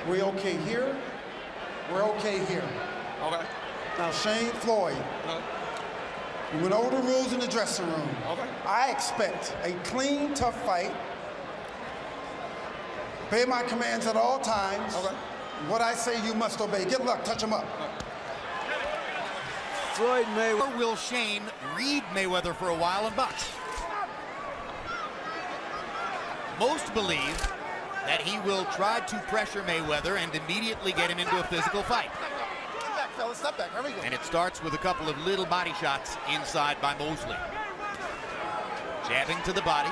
We're okay here. We're okay here. Okay. Now, Shane, Floyd, we went over the rules in the dressing room. Okay. I expect a clean, tough fight. Obey my commands at all times. Okay. What I say, you must obey. Good luck. Touch him up. Floyd Mayweather. Or will Shane read Mayweather for a while and box? Most believe that he will try to pressure Mayweather and immediately get him into a physical fight. Step back, fellas. Step back. Here we go. And it starts with a couple of little body shots inside by Mosley. Jabbing to the body.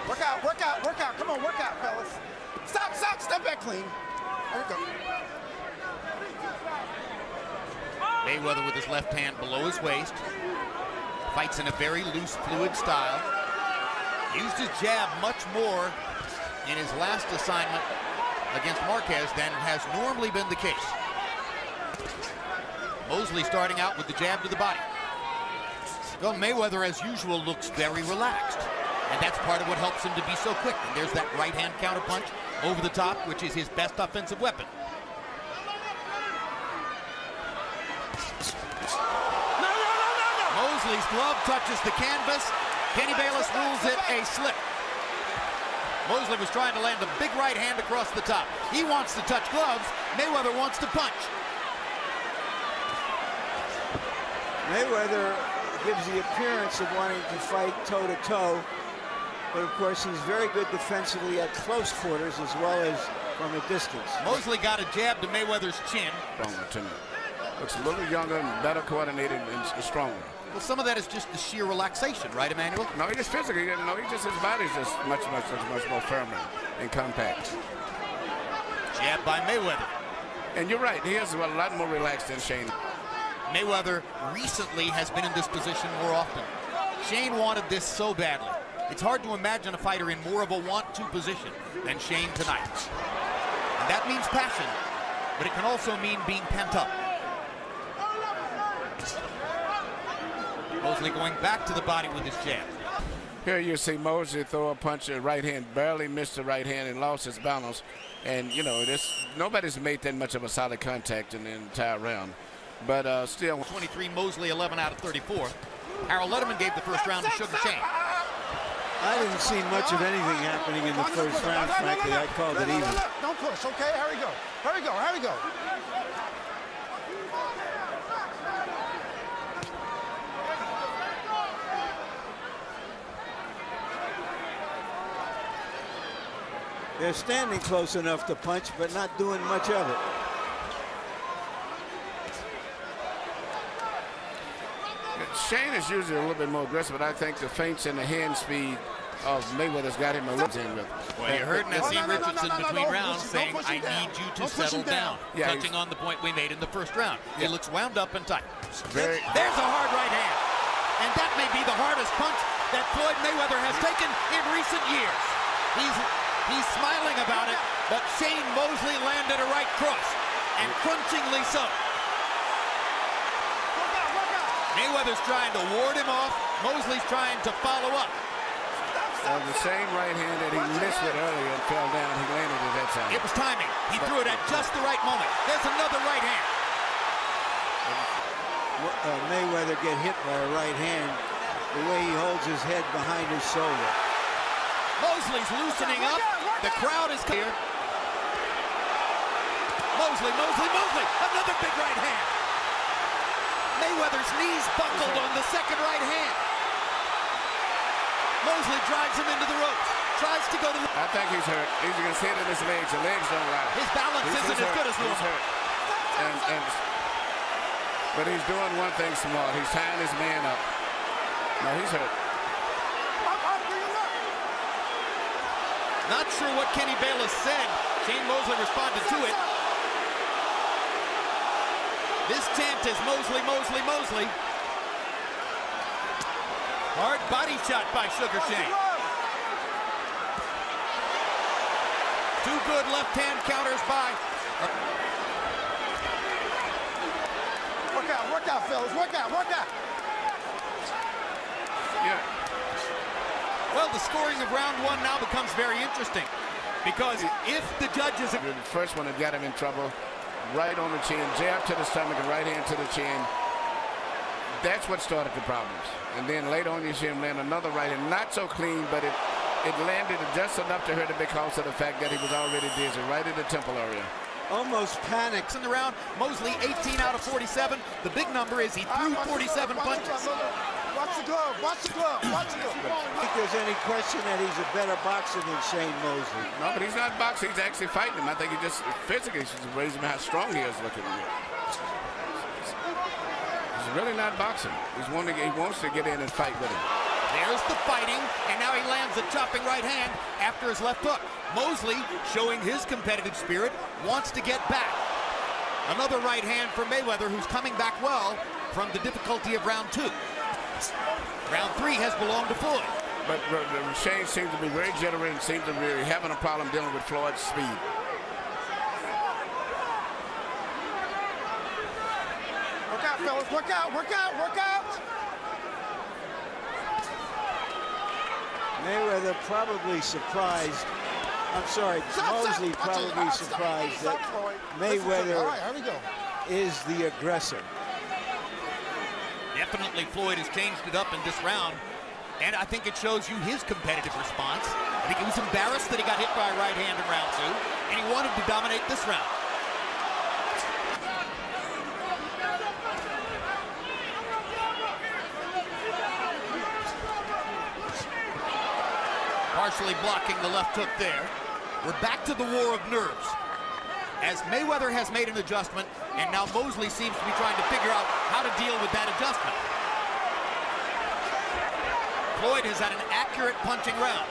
Work out, work out, work out. Come on, work out, fellas. Stop, stop. Step back clean. There we go. Mayweather with his left hand below his waist. Fights in a very loose, fluid style. Used his jab much more in his last assignment against Marquez than has normally been the case. Mosley starting out with the jab to the body. Well, Mayweather, as usual, looks very relaxed. And that's part of what helps him to be so quick. And there's that right-hand counterpunch over the top, which is his best offensive weapon. Mosley's glove touches the canvas. Kenny Bayless rules it a slip. Mosley was trying to land a big right hand across the top. He wants to touch gloves. Mayweather wants to punch. Mayweather gives the appearance of wanting to fight toe-to-toe, but of course he's very good defensively at close quarters as well as from a distance. Mosley got a jab to Mayweather's chin. Stronger to me. Looks a little younger and better coordinated and stronger. Well, some of that is just the sheer relaxation, right, Emmanuel? No, he just physically, his body's just much more firmer and compact. Jab by Mayweather. And you're right, he is a lot more relaxed than Shane. Mayweather recently has been in this position more often. Shane wanted this so badly. It's hard to imagine a fighter in more of a want-to position than Shane tonight. And that means passion, but it can also mean being pent up. Mosley going back to the body with his jab. Here you see Mosley throw a punch, a right hand, barely missed the right hand and lost his balance. And, you know, nobody's made that much of a solid contact in the entire round. But still. 23, Mosley 11 out of 34. Harold Letterman gave the first round to Sugar Shane. I didn't see much of anything happening in the first round, frankly. I called it even. Don't push, okay? Here we go. Here we go. Here we go. They're standing close enough to punch, but not doing much of it. Shane is usually a little bit more aggressive, but I think the feints and the hand speed of Mayweather's got him a little in with. Well, you heard Nassim Richardson between rounds saying, I need you to settle down. Yeah, touching on the point we made in the first round. Yeah. He looks wound up and tight. There's a hard right hand. And that may be the hardest punch that Floyd Mayweather has taken in recent years. He's smiling about it, but Shane Mosley landed a right cross, and crunchingly so. Mayweather's trying to ward him off. Mosley's trying to follow up. the same right hand that he missed with earlier and fell down, he landed it that time. It was timing. He threw it at just the right moment. There's another right hand. Mayweather get hit by a right hand, the way he holds his head behind his shoulder. Mosley's loosening up. The crowd is clear. Mosley, another big right hand. Mayweather's knees buckled on the second right hand. Mosley drives him into the ropes. Tries to go to the... I think he's hurt. He's going to hit in his legs. The legs don't rise. His balance isn't as good as normal. He's hurt. But he's doing one thing smart. He's tying his man up. No, he's hurt. Not sure what Kenny Bayless said. Shane Mosley responded to it. This chant is Mosley, Mosley, Mosley. Hard body shot by Sugar Shane. Two good left-hand counters by... Work out, fellas. Work out. Yeah. Well, the scoring of round one now becomes very interesting. Because if the judges... The first one that got him in trouble, right on the chin, jab to the stomach and right hand to the chin. That's what started the problems. And then later on you see him land another right hand, not so clean, but it landed just enough to hurt him because of the fact that he was already dizzy, right in the temple area. Almost panicked. In the round, Mosley 18 out of 47. The big number is he threw 47 punches. Watch the glove, watch the glove, watch the glove. I don't think there's any question that he's a better boxer than Shane Mosley. No, but he's not boxing. He's actually fighting him. I think he just physically should raise him how strong he is looking. He's really not boxing. He wants to get in and fight with him. There's the fighting, and now he lands a chopping right hand after his left hook. Mosley, showing his competitive spirit, wants to get back. Another right hand for Mayweather, who's coming back well from the difficulty of round 2. Round 3 has belonged to Floyd. But Shane seems to be very generous and seems to be having a problem dealing with Floyd's speed. Work out, fellas, work out, work out, work out. Mayweather probably surprised. I'm sorry, Mosley probably surprised that Mayweather is the aggressor. Definitely Floyd has changed it up in this round, and I think it shows you his competitive response. I think he was embarrassed that he got hit by a right hand in round 2, and he wanted to dominate this round. Partially blocking the left hook there. We're back to the war of nerves, as Mayweather has made an adjustment, and now Mosley seems to be trying to figure out how to deal with that adjustment. Floyd has had an accurate punching round.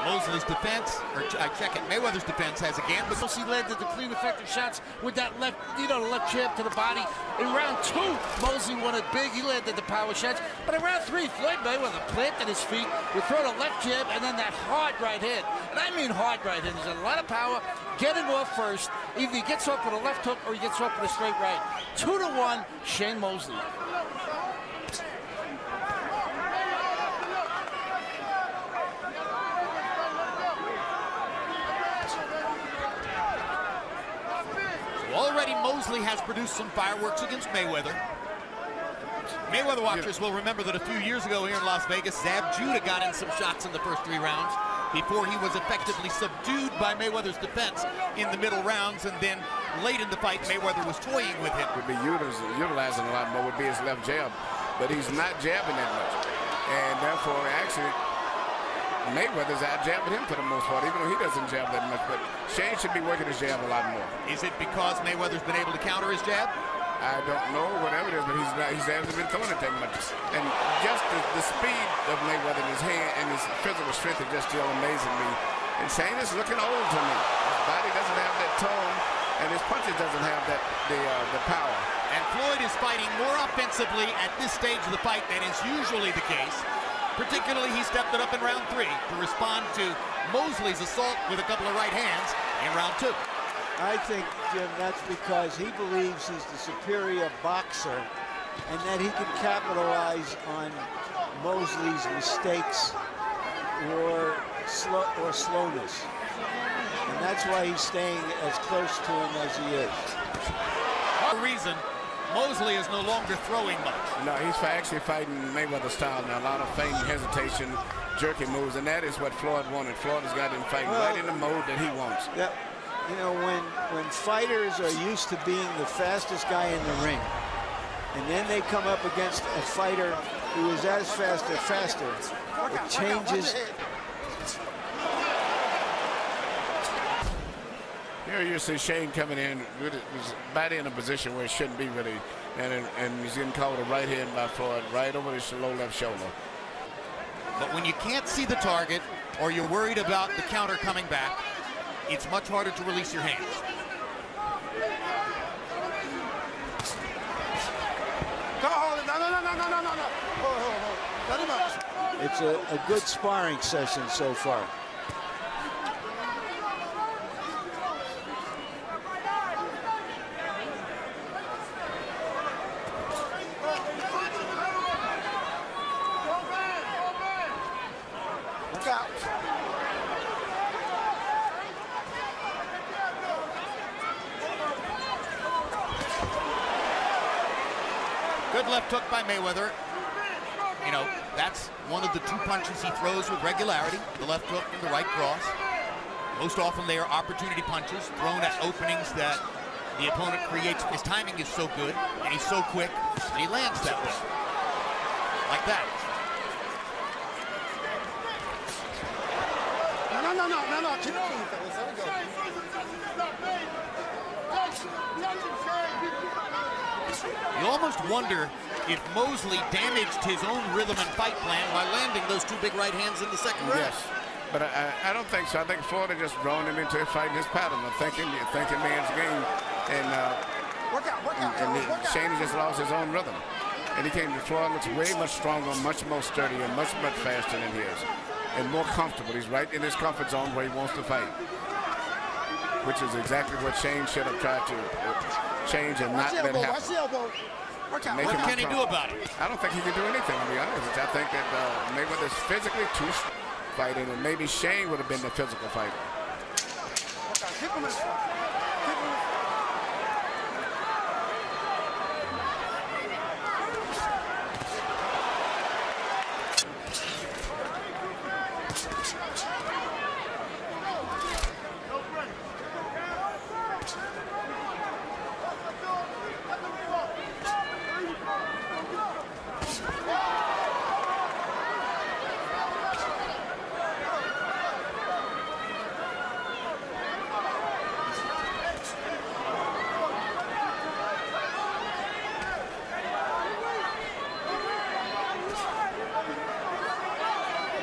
Mosley's defense, or I check it, Mayweather's defense has again, but He landed the clean, effective shots with that left, the left jab to the body. In round 2, Mosley won it big. He landed the power shots. But in round 3, Floyd Mayweather planted his feet, would throw the left jab, and then that hard right hand. And I mean hard right hand. There's a lot of power. Get it off first. Either he gets off with a left hook or he gets off with a straight right. 2-1, Shane Mosley. Already Mosley has produced some fireworks against Mayweather. Mayweather watchers will remember that a few years ago here in Las Vegas, Zab Judah got in some shots in the first 3 rounds before he was effectively subdued by Mayweather's defense in the middle rounds, and then late in the fight, Mayweather was toying with him. Would be utilizing a lot more would be his left jab, but he's not jabbing that much, and therefore actually Mayweather's out jabbing him for the most part, even though he doesn't jab that much. But Shane should be working his jab a lot more. Is it because Mayweather's been able to counter his jab? I don't know, whatever it is, but he hasn't been throwing it that much. And just the speed of Mayweather in his hand and his physical strength is just still amazing me. And Shane is looking old to me. His body doesn't have that tone, and his punches doesn't have that the power. And Floyd is fighting more offensively at this stage of the fight than is usually the case. Particularly, he stepped it up in round 3 to respond to Mosley's assault with a couple of right hands in round 2. I think, Jim, that's because he believes he's the superior boxer and that he can capitalize on Mosley's mistakes or slowness. And that's why he's staying as close to him as he is. For a reason, Mosley is no longer throwing much. No, he's actually fighting Mayweather style now. A lot of feint, hesitation, jerky moves, and that is what Floyd wanted. Floyd has got him fighting right in the mode that he wants. Yeah, you know, when fighters are used to being the fastest guy in the ring, and then they come up against a fighter who is as fast or faster, it changes. Here you see Shane coming in with his body in a position where it shouldn't be really, and he's getting caught with a right hand by Floyd right over his low left shoulder. But when you can't see the target or you're worried about the counter coming back, it's much harder to release your hands. Go hold it. No. Hold. Cut him up. It's a good sparring session so far. Look out. Good left hook by Mayweather. You know, that's one of the two punches he throws with regularity, the left hook and the right cross. Most often they are opportunity punches thrown at openings that the opponent creates. His timing is so good, and he's so quick, and he lands that way. Like that. No. Keep it clean, fellas. There we go. You almost wonder if Mosley damaged his own rhythm and fight plan by landing those two big right hands in the second round. Yes, but I don't think so. I think Floyd had just drawn him into fighting his pattern of thinking man's game, and Work out. Shane has just lost his own rhythm. And he came to Floyd, looks way much stronger, much more sturdy, and much faster than his, and more comfortable. He's right in his comfort zone where he wants to fight, which is exactly what Shane should have tried to change and not let happen. Watch the elbow. Work out. What can he do about it? I don't think he can do anything, to be honest. I think that Mayweather's physically too fighting, and maybe Shane would have been the physical fighter. Work out. Keep him in front. Keep him in front.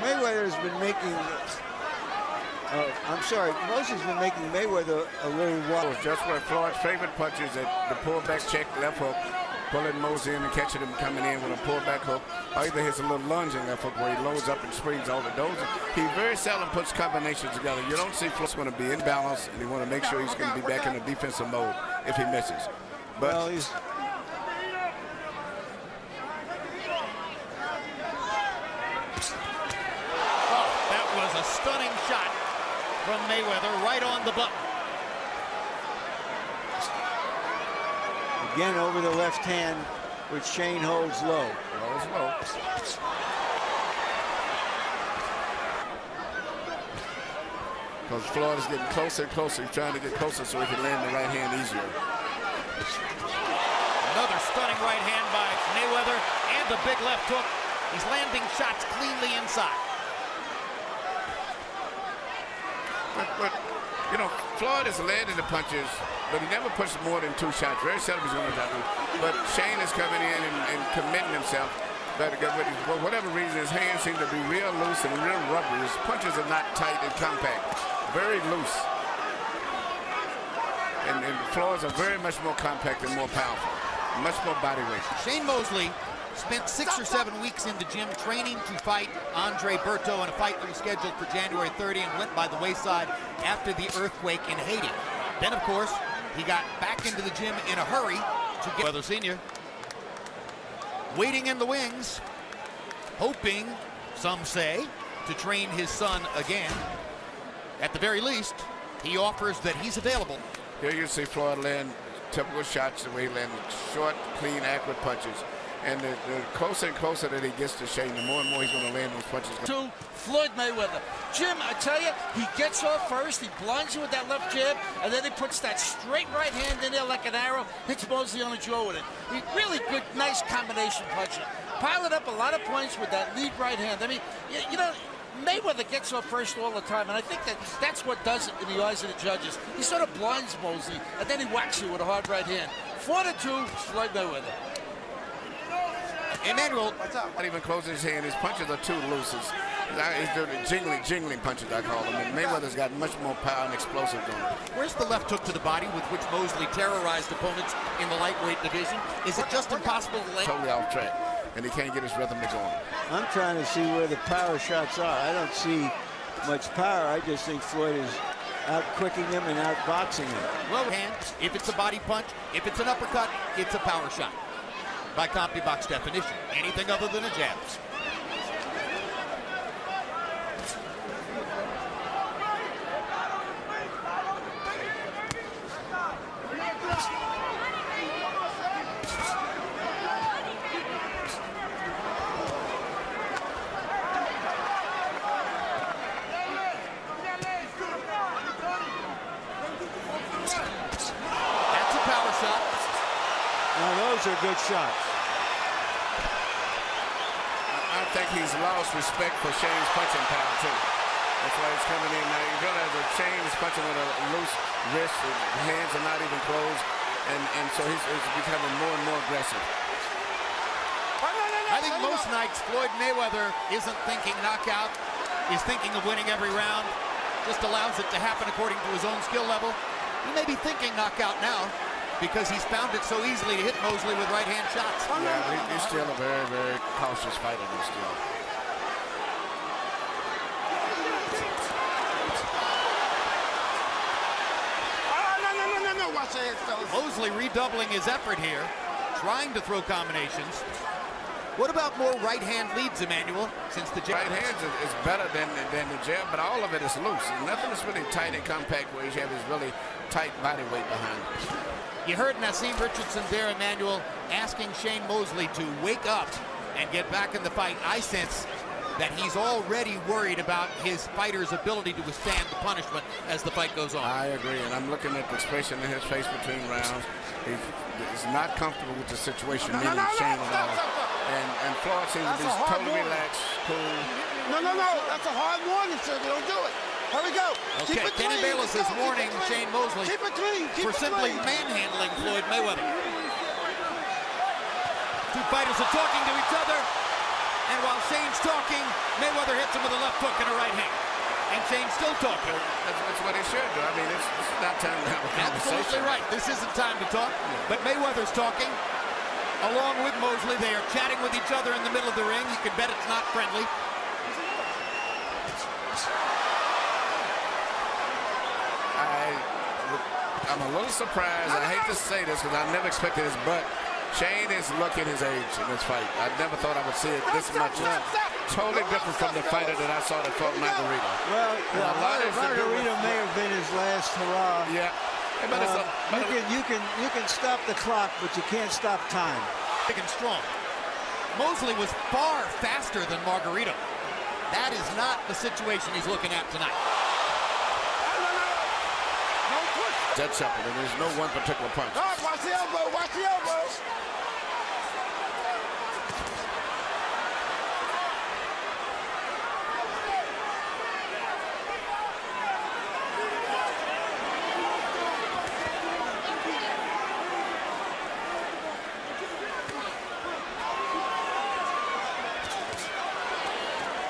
Mayweather's been making, Mosley's been making Mayweather a little wild. Just where Floyd's favorite punch is at the pullback check, left hook, pulling Mosley in and catching him coming in with a pullback hook, or either hits a little lunging left hook where he loads up and springs over. He very seldom puts combinations together. You don't see Floyd's going to be in balance, and you want to make sure he's going to be back in the defensive mode if he misses. But well, he's A stunning shot from Mayweather right on the button. again over the left hand, which Shane holds low. Holds low. Because Floyd is getting closer and closer. He's trying to get closer so he can land the right hand easier. Another stunning right hand by Mayweather and the big left hook. He's landing shots cleanly inside. But you know, Floyd has landed the punches, but he never puts more than 2 shots. Very seldom he's going to do. But Shane is coming in and committing himself. But for whatever reason, his hands seem to be real loose and real rubbery. His punches are not tight and compact. Very loose. And Floyd's are very much more compact and more powerful. Much more body weight. Shane Mosley spent 6 or 7 weeks in the gym training to fight Andre Berto in a fight that was scheduled for January 30 and went by the wayside after the earthquake in Haiti. Then, of course, he got back into the gym in a hurry to get Mayweather Sr. waiting in the wings, hoping, some say, to train his son again. At the very least, he offers that he's available. Here you see Floyd land typical shots the way he landed short, clean, accurate punches. And the closer and closer that he gets to Shane, the more and more he's going to land those punches. To Floyd Mayweather. Jim, I tell you, he gets off first, he blinds you with that left jab, and then he puts that straight right hand in there like an arrow, hits Mosley on the jaw with it. He really good, nice combination puncher. Piled up a lot of points with that lead right hand. I mean, you know, Mayweather gets off first all the time, and I think that's what does it in the eyes of the judges. He sort of blinds Mosley, and then he whacks you with a hard right hand. 4-2, Floyd Mayweather. Emmanuel, not even closing his hand. His punches are too loose. He's doing jingling punches, I call them. And Mayweather's got much more power and explosive on him. Where's the left hook to the body with which Mosley terrorized opponents in the lightweight division? Is it just impossible to land? Totally off track. and he can't get his rhythm to go on. I'm trying to see where the power shots are. I don't see much power. I just think Floyd is out-quicking him and out-boxing him. Well, hands, if it's a body punch, if it's an uppercut, it's a power shot. By CompuBox definition, anything other than a jab. Those are good shots. I think he's lost respect for Shane's punching power, too. That's why he's coming in now. You realize that Shane is punching with a loose wrist. His hands are not even closed. And so he's becoming more and more aggressive. I think most nights Floyd Mayweather isn't thinking knockout. He's thinking of winning every round. Just allows it to happen according to his own skill level. He may be thinking knockout now, because he's found it so easily to hit Mosley with right-hand shots. Yeah, he's still a very, very cautious fighter still. No, watch your head, fellas. Mosley redoubling his effort here, trying to throw combinations. What about more right-hand leads, Emmanuel, since the jab? Right hand is better than the jab, but all of it is loose. Nothing is really tight and compact where you have his really tight body weight behind it. You heard Nassim Richardson there, Emmanuel, asking Shane Mosley to wake up and get back in the fight. I sense that he's already worried about his fighter's ability to withstand the punishment as the fight goes on. I agree, and I'm looking at the expression in his face between rounds. He's not comfortable with the situation, meaning Shane at all. And Floyd seems to be totally relaxed, cool. No, that's a hard warning, sir. Don't do it. Here we go. Okay, Keep it Kenny clean. Bayless is warning Shane Mosley for simply manhandling Floyd Mayweather. Two fighters are talking to each other, and while Shane's talking, Mayweather hits him with a left hook and a right hand. And Shane's still talking. That's what he should do. I mean, it's not time to have a conversation. Absolutely right. This isn't time to talk, but Mayweather's talking. Along with Mosley, they are chatting with each other in the middle of the ring. You can bet it's not friendly. I'm a little surprised. I hate to say this because I never expected this, but Shane is looking his age in this fight. I never thought I would see it this much. Totally different from the fighter that I saw that fought Margarito. Well, Margarito may have been his last hurrah. Yeah. You can stop the clock, but you can't stop time. Big and strong. Mosley was far faster than Margarito. That is not the situation he's looking at tonight. Dead simple, and there's no one particular punch. Watch the elbow, watch the elbow.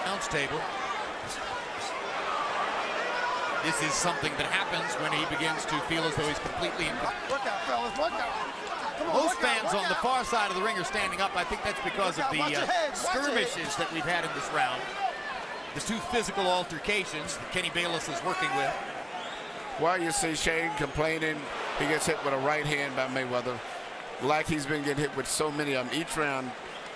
Announce table. This is something that happens when he begins to feel as though he's completely in control. Work out, fellas, work out. Come on, Most fans on the far side of the ring are standing up. I think that's because of the skirmishes that we've had in this round. The two physical altercations that Kenny Bayless is working with. Well, you see Shane complaining. He gets hit with a right hand by Mayweather, like he's been getting hit with so many of them. Each round,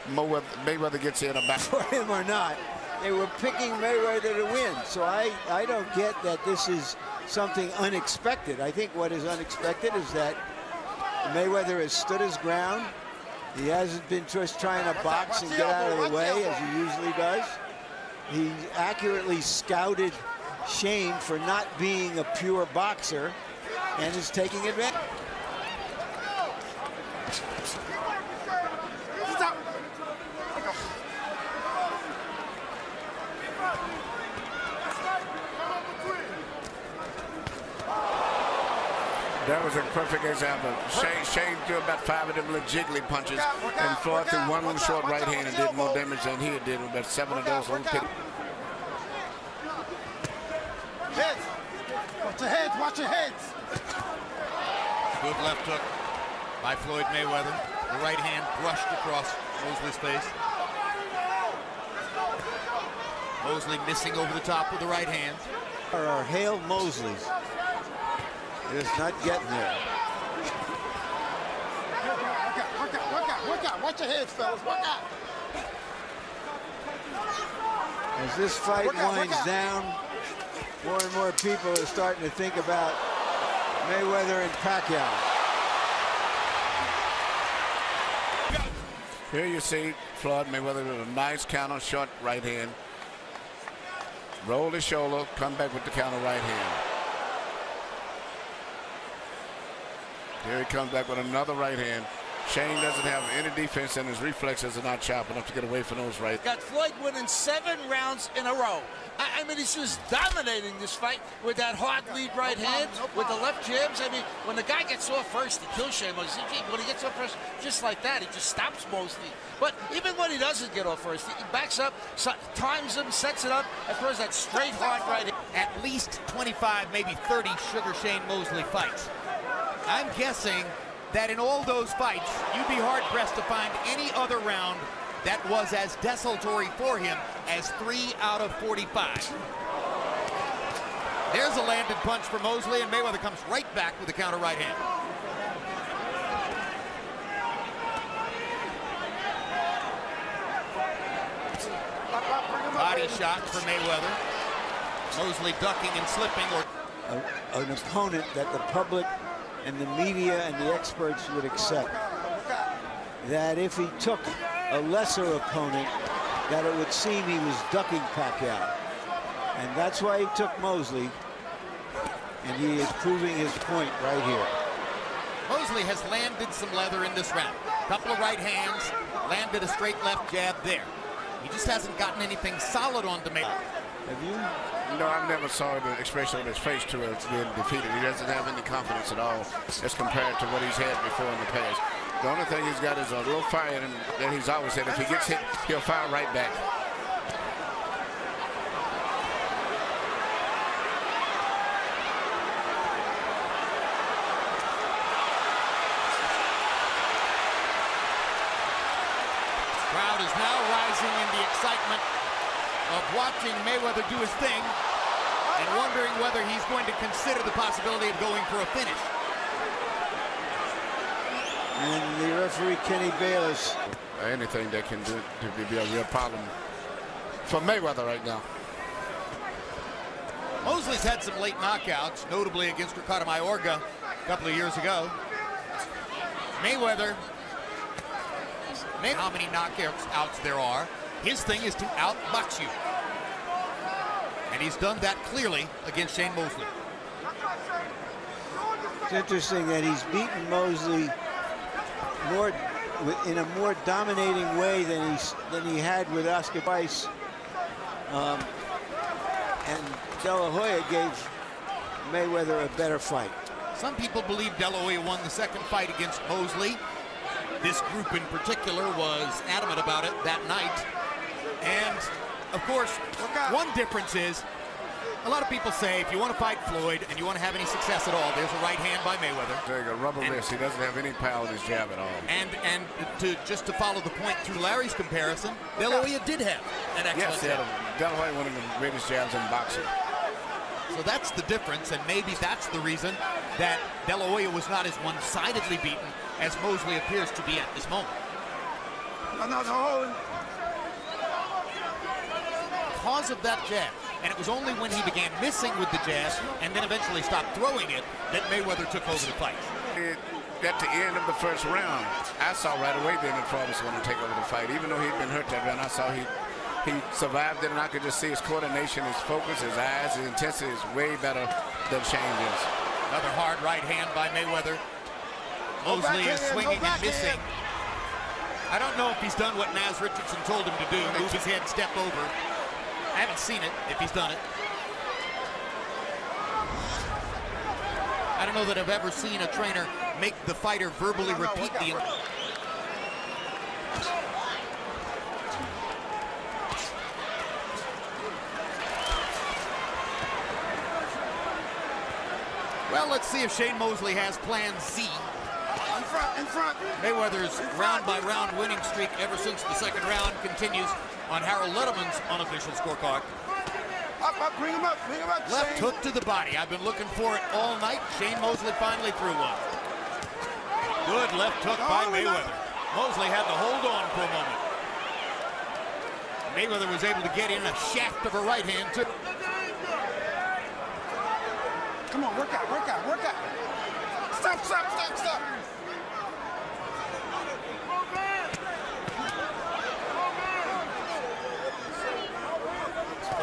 Mayweather gets hit about. For him or not, they were picking Mayweather to win. So I don't get that this is something unexpected. I think what is unexpected is that Mayweather has stood his ground. He hasn't been just trying to box and get out of the way as he usually does. He accurately scouted Shane for not being a pure boxer and is taking advantage. That was a perfect example. Shane threw about 5 of them little jiggly punches, and Floyd threw one little short right hand and did more damage than he did with about 7 of those little pit. Heads. Watch your heads, watch your heads. Good left hook by Floyd Mayweather. The right hand brushed across Mosley's face. Mosley missing over the top with the right hand. Are Hoyle Mosleys. Just not getting there. Work out. Watch your heads, fellas. Work out. As this fight winds down, more and more people are starting to think about Mayweather and Pacquiao. Here you see Floyd Mayweather with a nice counter, short right hand. Roll his shoulder, come back with the counter right hand. Here he comes back with another right hand. Shane doesn't have any defense, and his reflexes are not sharp enough to get away from those right. Got Floyd winning 7 rounds in a row. I mean, he's just dominating this fight with that hard lead right hand, with the left jabs. I mean, when the guy gets off first, he kills Shane Mosley. When he gets off first, just like that, he just stops Mosley. But even when he doesn't get off first, he backs up, times him, sets it up, and throws that straight hard right hand. At least 25, maybe 30 Sugar Shane Mosley fights. I'm guessing that in all those fights, you'd be hard-pressed to find any other round that was as desultory for him as 3 out of 45. There's a landed punch for Mosley, and Mayweather comes right back with a counter right hand. Body shot for Mayweather. Mosley ducking and slipping. An opponent that the public and the media and the experts would accept. That if he took a lesser opponent, that it would seem he was ducking Pacquiao. And that's why he took Mosley, and he is proving his point right here. Mosley has landed some leather in this round. Couple of right hands, landed a straight left jab there. He just hasn't gotten anything solid on Mayweather. Have you? No, I never saw the expression on his face to being defeated. He doesn't have any confidence at all as compared to what he's had before in the past. The only thing he's got is a little fire in him that he's always had. If he gets hit, he'll fire right back. Crowd is now rising in the excitement of watching Mayweather do his thing and wondering whether he's going to consider the possibility of going for a finish. And the referee, Kenny Bayless. Anything that can do to be a real problem for Mayweather right now. Mosley's had some late knockouts, notably against Ricardo Mayorga a couple of years ago. Mayweather, how many knockouts there are. His thing is to outbox you. And he's done that clearly against Shane Mosley. It's interesting that he's beaten Mosley in a more dominating way than he had with Oscar Weiss. And De La Hoya gave Mayweather a better fight. Some people believe De La Hoya won the second fight against Mosley. This group in particular was adamant about it that night. And, of course, one difference is, a lot of people say if you want to fight Floyd and you want to have any success at all, there's a right hand by Mayweather. There you go, rubber wrist. He doesn't have any power with his jab at all. And just to follow the point through Larry's comparison, De La Hoya did have an excellent jab. De La Hoya, one of the greatest jabs in boxing. So that's the difference, and maybe that's the reason that De La Hoya was not as one-sidedly beaten as Mosley appears to be at this moment. Because of that jab, and it was only when he began missing with the jab and then eventually stopped throwing it that Mayweather took over the fight. At the end of the first round, I saw right away then that Floyd was going to take over the fight. Even though he'd been hurt that round, I saw he survived it, and I could just see his coordination, his focus, his eyes, his intensity is way better than Shane is. Another hard right hand by Mayweather. Mosley is swinging and missing. I don't know if he's done what Naz Richardson told him to do, move his head, step over. I haven't seen it, if he's done it. I don't know that I've ever seen a trainer make the fighter verbally repeat the... Well, let's see if Shane Mosley has plan Z. in front. Mayweather's round-by-round winning streak ever since the second round continues on Harold Letterman's unofficial scorecard. Up, bring him up, Left Shane. hook to the body. I've been looking for it all night. Shane Mosley finally threw one. Good left hook by Mayweather. Mosley had to hold on for a moment. Mayweather was able to get in a shaft of a right hand too. Come on, work out. Stop.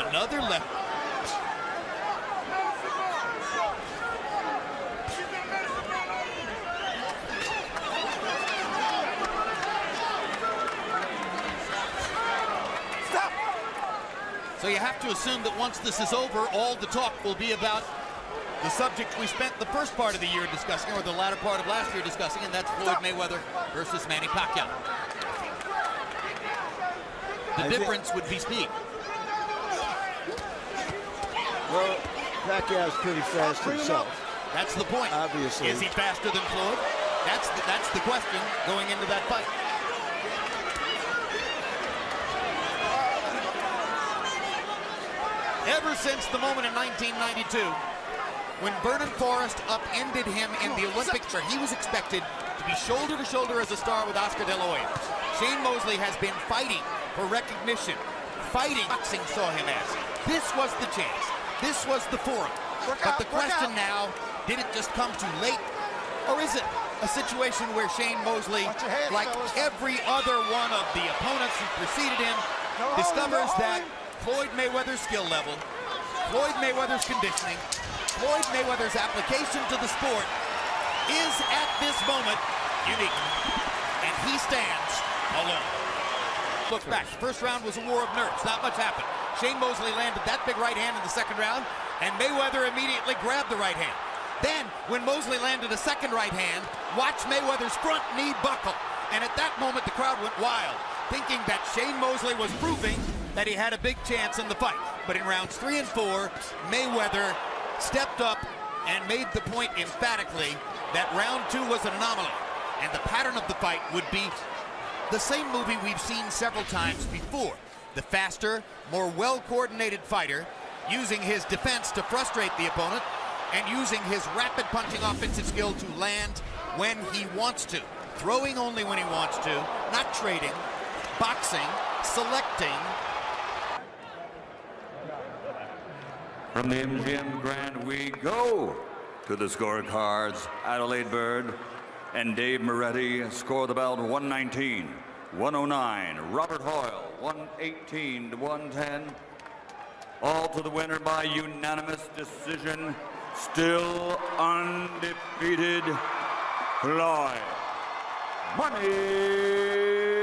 Another left. Stop. So you have to assume that once this is over, all the talk will be about the subject we spent the first part of the year discussing, or the latter part of last year discussing, and that's Floyd Mayweather versus Manny Pacquiao. The difference would be speed. Well, Pacquiao's pretty fast himself. That's the point. Obviously. Is he faster than Floyd? That's the question going into that fight. Ever since the moment in 1992 when Byrd and Forrest upended him in the Olympics, where he was expected to be shoulder to shoulder as a star with Oscar De La Hoya, Shane Mosley has been fighting for recognition, fighting boxing saw him as. This was the chance. This was the forum. But the question now, did it just come too late? Or is it a situation where Shane Mosley, like every other one of the opponents who preceded him, discovers that Floyd Mayweather's skill level, Floyd Mayweather's conditioning, Floyd Mayweather's application to the sport is at this moment unique. And he stands alone. Look back, the first round was a war of nerves. Not much happened. Shane Mosley landed that big right hand in the second round, and Mayweather immediately grabbed the right hand. Then, when Mosley landed a second right hand, watch Mayweather's front knee buckle. And at that moment, the crowd went wild, thinking that Shane Mosley was proving that he had a big chance in the fight. But in rounds 3 and 4, Mayweather stepped up and made the point emphatically that round 2 was an anomaly. And the pattern of the fight would be the same movie we've seen several times before. The faster, more well-coordinated fighter using his defense to frustrate the opponent and using his rapid punching offensive skill to land when he wants to. Throwing only when he wants to, not trading, boxing, selecting. From the MGM Grand, we go to the scorecards. Adalaide Byrd and Dave Moretti score the bout 119, 109. Robert Hoyle, 118 to 110. All to the winner by unanimous decision. Still undefeated, Floyd Money